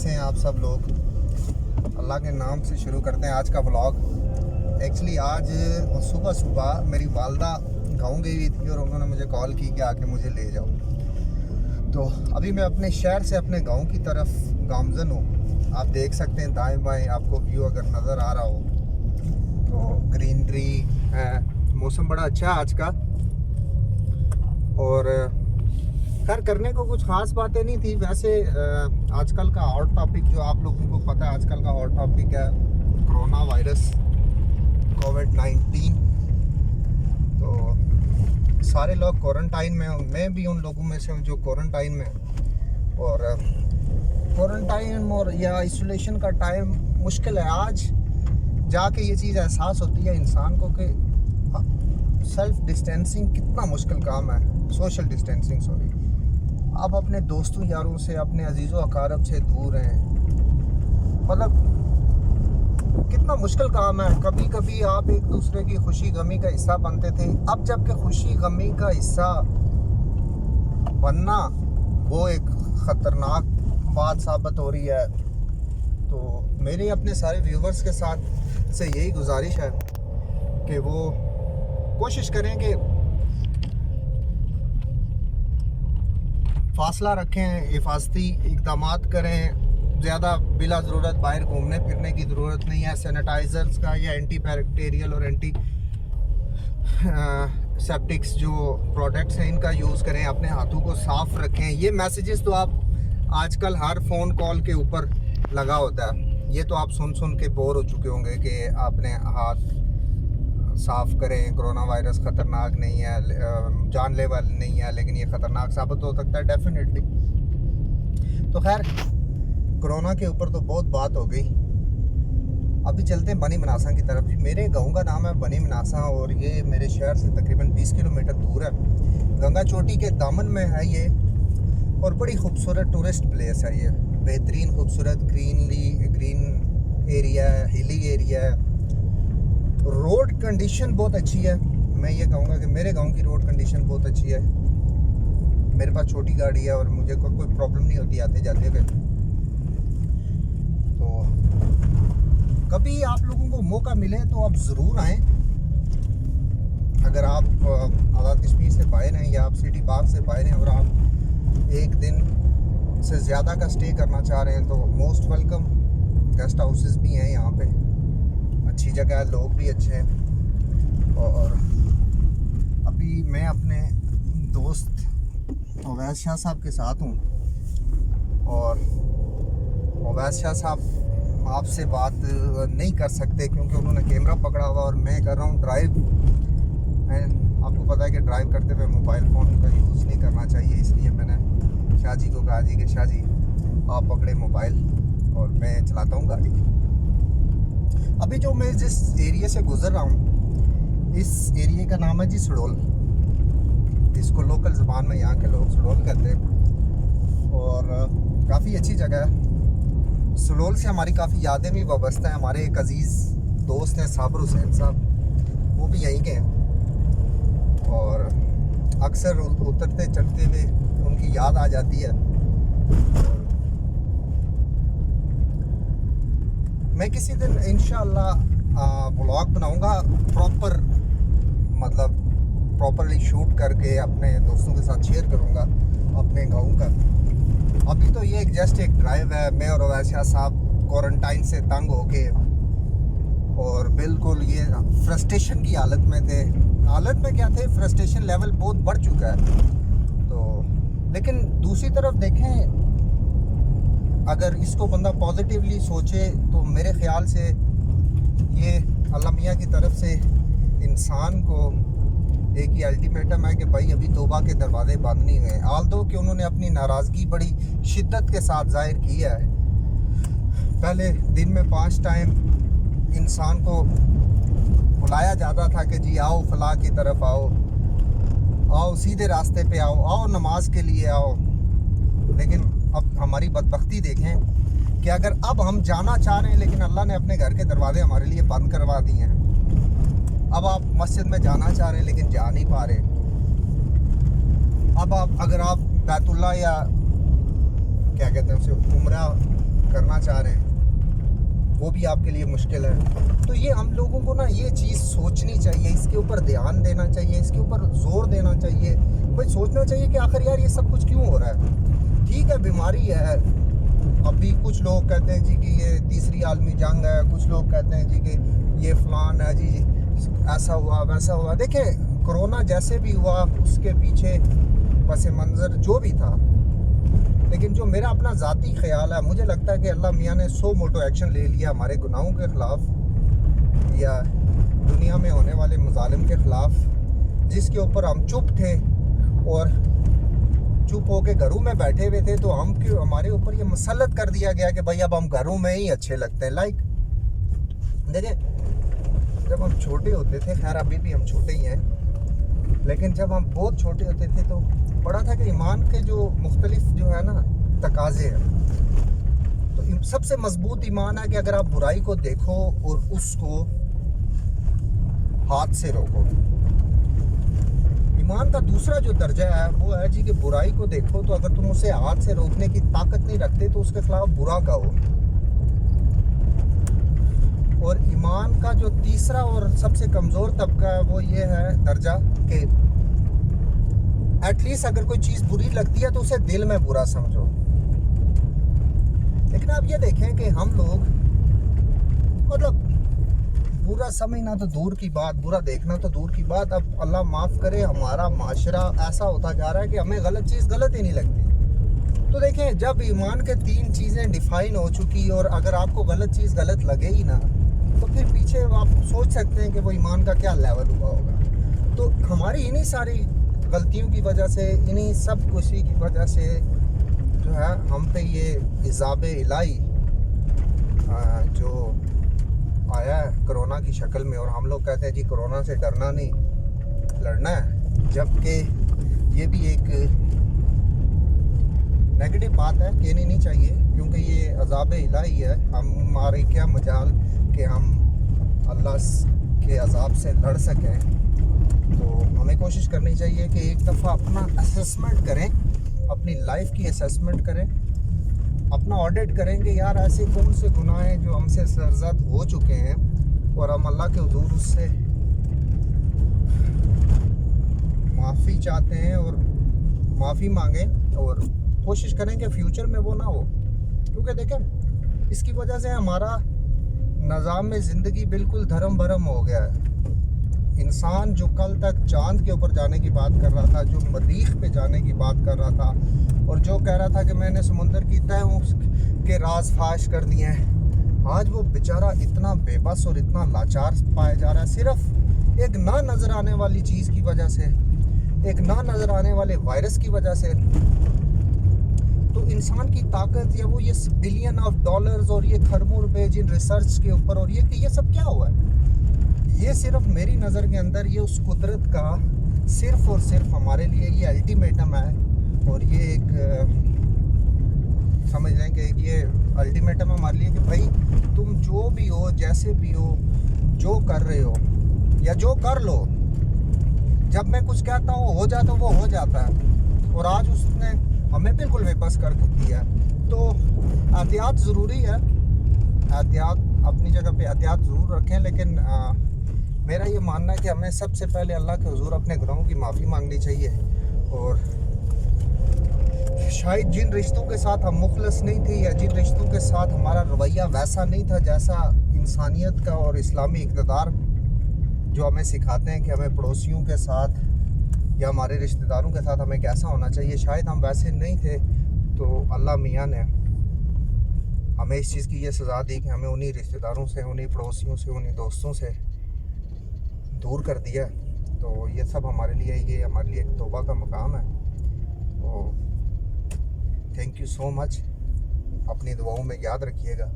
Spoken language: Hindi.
कैसे हैं आप सब लोग। अल्लाह के नाम से शुरू करते हैं आज का व्लॉग। एक्चुअली आज सुबह सुबह मेरी वालदा गाँव गई हुई थी और उन्होंने मुझे कॉल की कि आके मुझे ले जाओ। तो अभी मैं अपने शहर से अपने गांव की तरफ गामजन हूँ। आप देख सकते हैं दाएं बाएं आपको व्यू अगर नज़र आ रहा हो तो ग्रीनरी है, मौसम बड़ा अच्छा है आज का। और खैर करने को कुछ ख़ास बातें नहीं थी। वैसे आजकल का हॉट टॉपिक जो आप लोगों को पता है, आजकल का हॉट टॉपिक है कोरोना वायरस कोविड-19। तो सारे लोग क्वारंटाइन में, मैं भी उन लोगों में से हूँ जो क्वारंटाइन में। और क्वारंटाइन और या आइसोलेशन का टाइम मुश्किल है। आज जाके ये चीज़ एहसास होती है इंसान को कि सेल्फ डिस्टेंसिंग कितना मुश्किल काम है, सोशल डिस्टेंसिंग सॉरी। आप अपने दोस्तों यारों से, अपने अजीज़ों अकारब से दूर हैं, मतलब कितना मुश्किल काम है। कभी कभी आप एक दूसरे की खुशी गमी का हिस्सा बनते थे, अब जबकि खुशी गमी का हिस्सा बनना वो एक ख़तरनाक बात साबित हो रही है। तो मेरे अपने सारे व्यूवर्स के साथ से यही गुजारिश है कि वो कोशिश करें कि फासला रखें, हिफाजती इक़दामात करें। ज़्यादा बिला ज़रूरत बाहर घूमने फिरने की ज़रूरत नहीं है। सैनिटाइज़र्स का या एंटी बैक्टीरियल और एंटी सेप्टिक्स जो प्रोडक्ट्स हैं इनका यूज़ करें। अपने हाथों को साफ़ रखें। ये मैसेजेस तो आप आजकल हर फ़ोन कॉल के ऊपर लगा होता है। ये तो आप सुन के बोर हो चुके होंगे कि आपने हाथ साफ़ करें, कोरोना वायरस ख़तरनाक नहीं है, जानलेवा नहीं है, लेकिन ये ख़तरनाक साबित हो सकता है डेफिनेटली। तो खैर कोरोना के ऊपर तो बहुत बात हो गई। अभी चलते हैं बनी मनासा की तरफ। जी मेरे गांव का नाम है बनी मनासा और ये मेरे शहर से तकरीबन 20 किलोमीटर दूर है। गंगा चोटी के दामन में है ये और बड़ी खूबसूरत टूरिस्ट प्लेस है ये। बेहतरीन खूबसूरत ग्रीन एरिया है, हिली एरिया है। रोड कंडीशन बहुत अच्छी है। मैं ये कहूँगा कि मेरे गांव की रोड कंडीशन बहुत अच्छी है। मेरे पास छोटी गाड़ी है और मुझे कोई प्रॉब्लम नहीं होती आते जाते हुए। तो कभी आप लोगों को मौका मिले तो आप ज़रूर आएँ। अगर आप आज़ाद कश्मीर से बाहर हैं या आप सिटी बाग से बाहर हैं और आप एक दिन से ज़्यादा का स्टे करना चाह रहे हैं तो मोस्ट वेलकम। गेस्ट हाउसेस भी हैं यहाँ पे, अच्छी जगह है, लोग भी अच्छे हैं। और अभी मैं अपने दोस्त अवैस शाह साहब के साथ हूँ और अवैस शाह साहब आपसे बात नहीं कर सकते क्योंकि उन्होंने कैमरा पकड़ा हुआ और मैं कर रहा हूँ ड्राइव। आपको पता है कि ड्राइव करते हुए मोबाइल फ़ोन का यूज़ नहीं करना चाहिए, इसलिए मैंने शाह जी को कहा जी कि शाह जी आप पकड़े मोबाइल और मैं चलाता हूँ गाड़ी। अभी जो मैं जिस एरिया से गुज़र रहा हूँ इस एरिया का नाम है जी सड़ोल। इसको लोकल ज़बान में यहाँ के लोग सड़ोल कहते हैं और काफ़ी अच्छी जगह है। सड़ोल से हमारी काफ़ी यादें भी वाबस्ता हैं। हमारे एक अज़ीज़ दोस्त हैं साबिर हुसैन साहब, वो भी यहीं के हैं और अक्सर उतरते चढ़ते हुए उनकी याद आ जाती है। मैं किसी दिन इंशाअल्लाह व्लॉग बनाऊंगा प्रॉपर, मतलब प्रॉपरली शूट करके अपने दोस्तों के साथ शेयर करूंगा अपने गाँव का। अभी तो ये जस्ट एक ड्राइव है। मैं और अवैस शाह साहब क्वारंटाइन से तंग होके और बिल्कुल ये फ्रस्ट्रेशन की हालत में थे। हालत में क्या थे, फ्रस्ट्रेशन लेवल बहुत बढ़ चुका है। तो लेकिन दूसरी तरफ देखें, अगर इसको बंदा पॉजिटिवली सोचे तो मेरे ख़्याल से ये अल्लाह मियाँ की तरफ से इंसान को एक ही अल्टीमेटम है कि भाई अभी तौबा के दरवाजे बंद नहीं हुए। आल्दो कि उन्होंने अपनी नाराज़गी बड़ी शिद्दत के साथ जाहिर की है। पहले दिन में 5 टाइम इंसान को बुलाया जाता था कि जी आओ फलाह की तरफ आओ सीधे रास्ते पे आओ नमाज के लिए आओ। लेकिन अब हमारी बदबख्ती देखें कि अगर अब हम जाना चाह रहे हैं लेकिन अल्लाह ने अपने घर के दरवाजे हमारे लिए बंद करवा दिए हैं। अब आप मस्जिद में जाना चाह रहे हैं लेकिन जा नहीं पा रहे। अब अगर आप बैतुल्ला या क्या कहते हैं उसे उम्रा करना चाह रहे हैं वो भी आपके लिए मुश्किल है। तो ये हम लोगों को ना ये चीज़ सोचनी चाहिए, इसके ऊपर ध्यान देना चाहिए, इसके ऊपर जोर देना चाहिए, भाई सोचना चाहिए कि आखिर यार ये सब कुछ क्यों हो रहा है। ठीक है बीमारी है, अभी कुछ लोग कहते हैं जी कि ये तीसरी आलमी जंग है, कुछ लोग कहते हैं जी कि ये फलान है जी, ऐसा हुआ वैसा हुआ। देखें कोरोना जैसे भी हुआ उसके पीछे पस मंज़र जो भी था, लेकिन जो मेरा अपना ज़ाती ख्याल है, मुझे लगता है कि अल्लाह मियाँ ने सो मोटो एक्शन ले लिया हमारे गुनाहों के ख़िलाफ़ या दुनिया में होने वाले मज़ालिम के ख़िलाफ़, जिसके ऊपर हम चुप थे और चुप होके घरों में बैठे हुए थे। तो हम क्यों हमारे ऊपर ये मसलत कर दिया गया कि भाई अब हम घरों में ही अच्छे लगते हैं। लाइक देखिए जब हम छोटे होते थे, खैर अभी भी हम छोटे ही हैं, लेकिन जब हम बहुत छोटे होते थे तो पढ़ा था कि ईमान के जो मुख्तलिफ जो है ना तकाजे हैं, तो सबसे मजबूत ईमान है कि अगर आप बुराई को देखो और उसको हाथ से रोको। ईमान का दूसरा जो दर्जा है वो है जी कि बुराई को देखो तो अगर तुम उसे हाथ से रोकने की ताकत नहीं रखते तो उसके खिलाफ बुरा कहो। और ईमान का जो तीसरा और सबसे कमज़ोर तबका है वो ये है दर्जा कि एटलीस्ट अगर कोई चीज़ बुरी लगती है तो उसे दिल में बुरा समझो। लेकिन आप ये देखें कि हम लोग मतलब बुरा समझना तो दूर की बात, बुरा देखना तो दूर की बात, अब अल्लाह माफ़ करे हमारा माशरा ऐसा होता जा रहा है कि हमें गलत चीज़ गलत ही नहीं लगती। तो देखें जब ईमान के 3 चीज़ें डिफ़ाइन हो चुकी और अगर आपको गलत चीज़ गलत लगे ही ना तो फिर पीछे आप सोच सकते हैं कि वो ईमान का क्या लेवल हुआ होगा। तो हमारी इन्हीं सारी गलतियों की वजह से, इन्हीं सब खुशी की वजह से जो है हम पे ये इज़ाब इलाही जो आया है कोरोना की शक्ल में। और हम लोग कहते हैं जी कोरोना से डरना नहीं लड़ना है, जबकि ये भी एक नेगेटिव बात है, कहनी नहीं चाहिए, क्योंकि ये अज़ाब इलाही है। हमारे क्या मजाल कि हम अल्लाह के अज़ाब से लड़ सकें। तो हमें कोशिश करनी चाहिए कि एक दफ़ा अपना असेसमेंट करें, अपनी लाइफ की असेसमेंट करें, अपना ऑडिट करें कि यार ऐसे कौन से गुनाह हैं जो हमसे सरज़द हो चुके हैं और हम अल्लाह के हुजूर उससे माफ़ी चाहते हैं और माफ़ी मांगें और कोशिश करें कि फ्यूचर में वो ना हो। क्योंकि देखें इसकी वजह से हमारा निज़ाम में ज़िंदगी बिल्कुल धर्म भरम हो गया है। इंसान जो कल तक चांद के ऊपर जाने की बात कर रहा था, जो मरीख पे जाने की बात कर रहा था और जो कह रहा था कि मैंने समुंदर की तह के राज फाश कर दिए हैं, आज वो बेचारा इतना बेबस और इतना लाचार पाया जा रहा है सिर्फ एक ना नज़र आने वाली चीज़ की वजह से, एक ना नज़र आने वाले वायरस की वजह से। तो इंसान की ताकत या वो ये बिलियन ऑफ डॉलर्स और ये खरबों रुपए जिन रिसर्च के ऊपर और ये सब क्या हुआ है, ये सिर्फ मेरी नज़र के अंदर ये उस कुदरत का सिर्फ और सिर्फ हमारे लिए ये अल्टीमेटम है। और ये एक समझ लें कि ये अल्टीमेटम है हमारे लिए कि भाई तुम जो भी हो, जैसे भी हो, जो कर रहे हो या जो कर लो, जब मैं कुछ कहता हूँ हो जाता वो हो जाता है। और आज उसने हमें बिल्कुल बेबस कर दिया है। तो एहतियात ज़रूरी है, एहतियात अपनी जगह पे एहतियात ज़रूर रखें, लेकिन मेरा ये मानना है कि हमें सबसे पहले अल्लाह के हुजूर अपने गुनाहों की माफ़ी मांगनी चाहिए। और शायद जिन रिश्तों के साथ हम मुखलस नहीं थे या जिन रिश्तों के साथ हमारा रवैया वैसा नहीं था जैसा इंसानियत का और इस्लामी इक़्तिदार जो हमें सिखाते हैं कि हमें पड़ोसियों के साथ या हमारे रिश्तेदारों के साथ हमें कैसा होना चाहिए, शायद हम वैसे नहीं थे। तो अल्लाह मियाँ ने हमें इस चीज़ की ये सज़ा दी कि हमें उन्हीं रिश्तेदारों से, उन्हीं पड़ोसियों से, उन्हीं दोस्तों से दूर कर दिया। तो ये सब हमारे लिए, ये हमारे लिए एक तौबा का मकाम है। तो थैंक यू सो मच, अपनी दुआओं में याद रखिएगा।